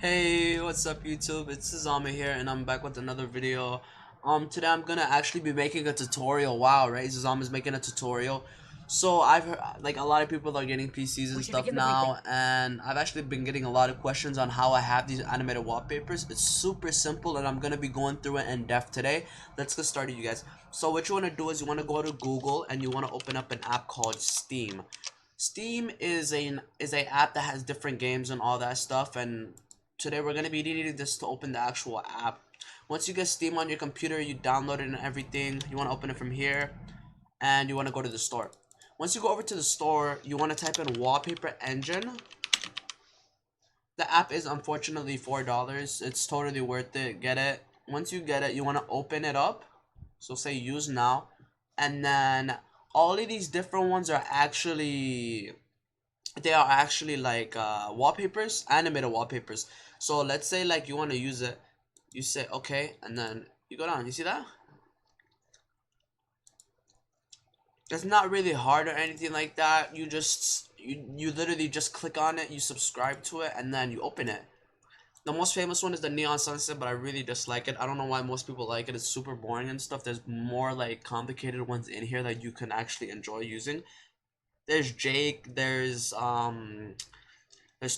Hey, what's up YouTube? It's Zama here and I'm back with another video. Today I'm gonna actually be making a tutorial. Wow, right? Zama's making a tutorial. So I've heard like a lot of people are getting PCs and stuff now, and I've actually been getting a lot of questions on how I have these animated wallpapers. It's super simple and I'm gonna be going through it in depth today. Let's get started, you guys. So what you wanna do is you wanna go to Google and you wanna open up an app called Steam. Steam is a app that has different games and all that stuff, and today we're going to be needing this to open the actual app. Once you get Steam on your computer, you download it and everything. You want to open it from here and you want to go to the store. Once you go over to the store, you want to type in Wallpaper Engine. The app is unfortunately $4. It's totally worth it. Get it. Once you get it, you want to open it up. So say use now, and then all of these different ones are actually like wallpapers, animated wallpapers. So let's say like you want to use it, you say okay, and then you go down. You see that? It's not really hard or anything like that. You literally just click on it, you subscribe to it, and then you open it. The most famous one is the Neon Sunset, but I really dislike it. I don't know why most people like it. It's super boring and stuff. There's more like complicated ones in here that you can actually enjoy using. There's Jake, there's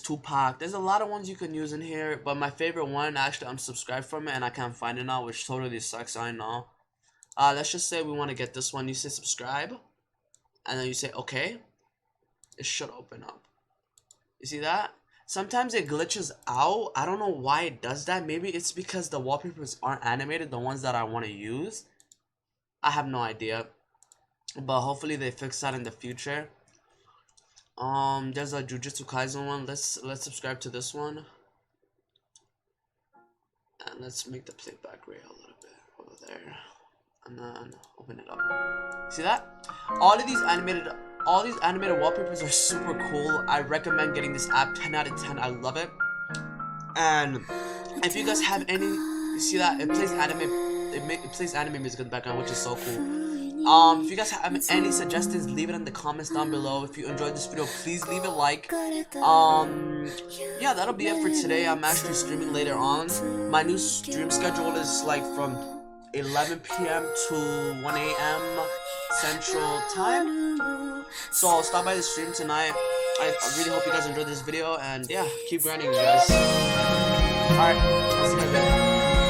Tupac. There's a lot of ones you can use in here, but my favorite one, actually I'm subscribed from it and I can't find it now, which totally sucks, I know. Let's just say we want to get this one. You say subscribe, and then you say okay. It should open up. You see that? Sometimes it glitches out. I don't know why it does that. Maybe it's because the wallpapers aren't animated, the ones that I want to use. I have no idea, but hopefully they fix that in the future. There's a Jujutsu Kaisen one. Let's subscribe to this one, and let's make the playback rate a little bit over there, and then open it up. See that? All these animated wallpapers are super cool. I recommend getting this app. 10 out of 10. I love it. And if you guys have any, you see that it plays anime. It plays anime music in the background, which is so cool. If you guys have any suggestions, leave it in the comments down below. If you enjoyed this video, please leave a like. Yeah, that'll be it for today. I'm actually streaming later on. My new stream schedule is like from 11 p.m. to 1 a.m. Central Time. So I'll stop by the stream tonight. I really hope you guys enjoyed this video, and yeah, keep grinding, you guys. Alright, I'll see you guys later.